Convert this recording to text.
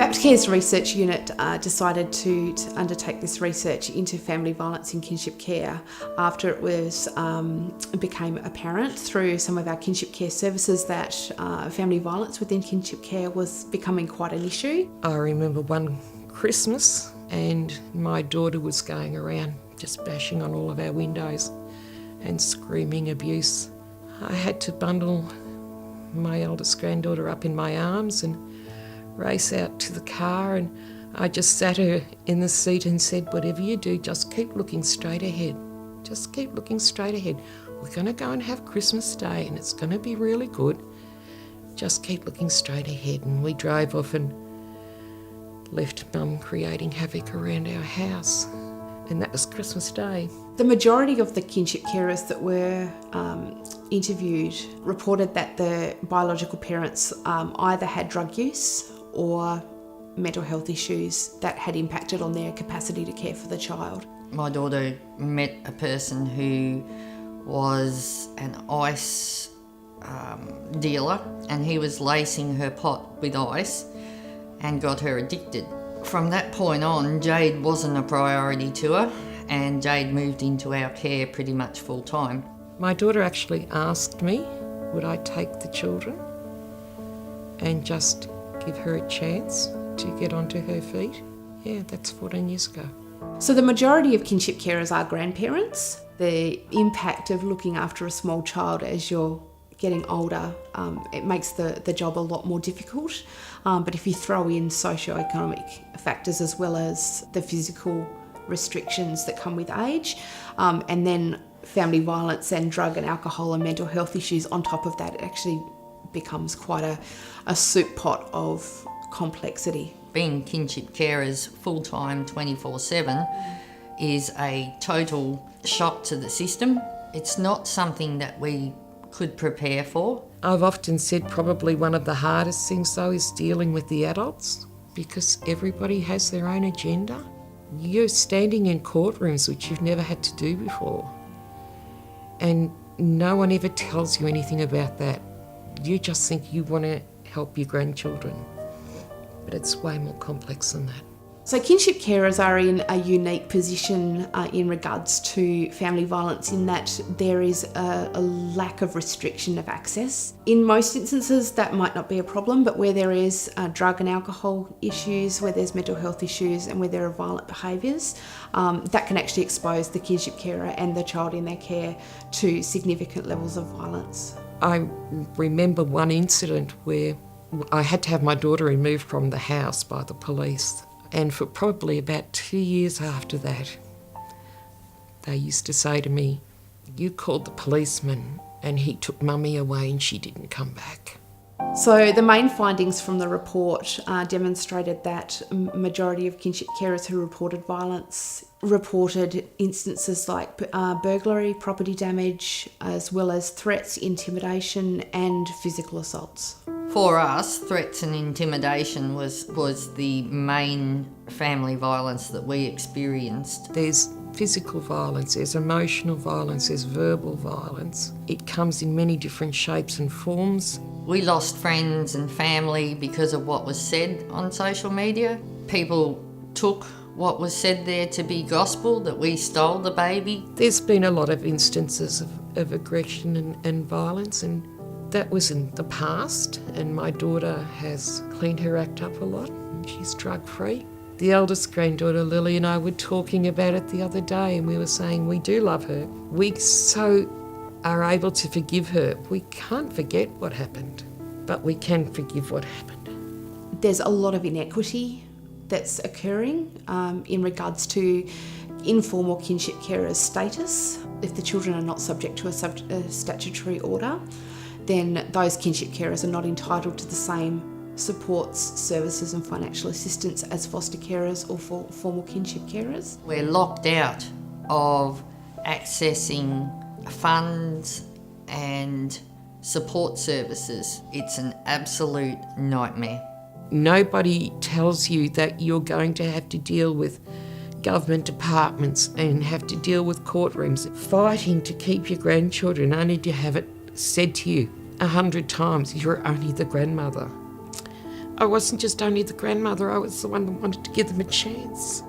Baptcare's research unit decided to undertake this research into family violence in kinship care after it became apparent through some of our kinship care services that family violence within kinship care was becoming quite an issue. I remember one Christmas and my daughter was going around just bashing on all of our windows and screaming abuse. I had to bundle my eldest granddaughter up in my arms and race out to the car, and I just sat her in the seat and said, whatever you do, just keep looking straight ahead. Just keep looking straight ahead. We're going to go and have Christmas Day and it's going to be really good. Just keep looking straight ahead. And we drove off and left Mum creating havoc around our house. And that was Christmas Day. The majority of the kinship carers that were interviewed reported that the biological parents either had drug use or mental health issues that had impacted on their capacity to care for the child. My daughter met a person who was an ice dealer, and he was lacing her pot with ice and got her addicted. From that point on, Jade wasn't a priority to her, and Jade moved into our care pretty much full time. My daughter actually asked me, would I take the children and just give her a chance to get onto her feet? Yeah, that's 14 years ago. So the majority of kinship carers are grandparents. The impact of looking after a small child as you're getting older, it makes the job a lot more difficult. But if you throw in socioeconomic factors as well as the physical restrictions that come with age, and then family violence and drug and alcohol and mental health issues on top of that, it actually becomes quite a soup pot of complexity. Being kinship carers full-time 24/7 is a total shock to the system. It's not something that we could prepare for. I've often said probably one of the hardest things though is dealing with the adults, because everybody has their own agenda. You're standing in courtrooms which you've never had to do before, and no one ever tells you anything about that. You just think you want to help your grandchildren, but it's way more complex than that. So kinship carers are in a unique position in regards to family violence in that there is a lack of restriction of access. In most instances that might not be a problem, but where there is drug and alcohol issues, where there's mental health issues and where there are violent behaviours, that can actually expose the kinship carer and the child in their care to significant levels of violence. I remember one incident where I had to have my daughter removed from the house by the police. And for probably about 2 years after that, they used to say to me, you called the policeman and he took Mummy away and she didn't come back. So the main findings from the report demonstrated that majority of kinship carers who reported violence reported instances like burglary, property damage, as well as threats, intimidation and physical assaults. For us, threats and intimidation was the main family violence that we experienced. There's physical violence, there's emotional violence, there's verbal violence. It comes in many different shapes and forms. We lost friends and family because of what was said on social media. People took what was said there to be gospel, that we stole the baby. There's been a lot of instances of aggression and violence, and that was in the past, and my daughter has cleaned her act up a lot and she's drug-free. The eldest granddaughter, Lily, and I were talking about it the other day, and we were saying we do love her. We so are able to forgive her. We can't forget what happened, but we can forgive what happened. There's a lot of inequity that's occurring in regards to informal kinship carers' status. If the children are not subject to a statutory order, then those kinship carers are not entitled to the same supports, services and financial assistance as foster carers or formal kinship carers. We're locked out of accessing funds and support services. It's an absolute nightmare. Nobody tells you that you're going to have to deal with government departments and have to deal with courtrooms, fighting to keep your grandchildren, only to have it said to you 100 times, you're only the grandmother. I wasn't just only the grandmother, I was the one that wanted to give them a chance.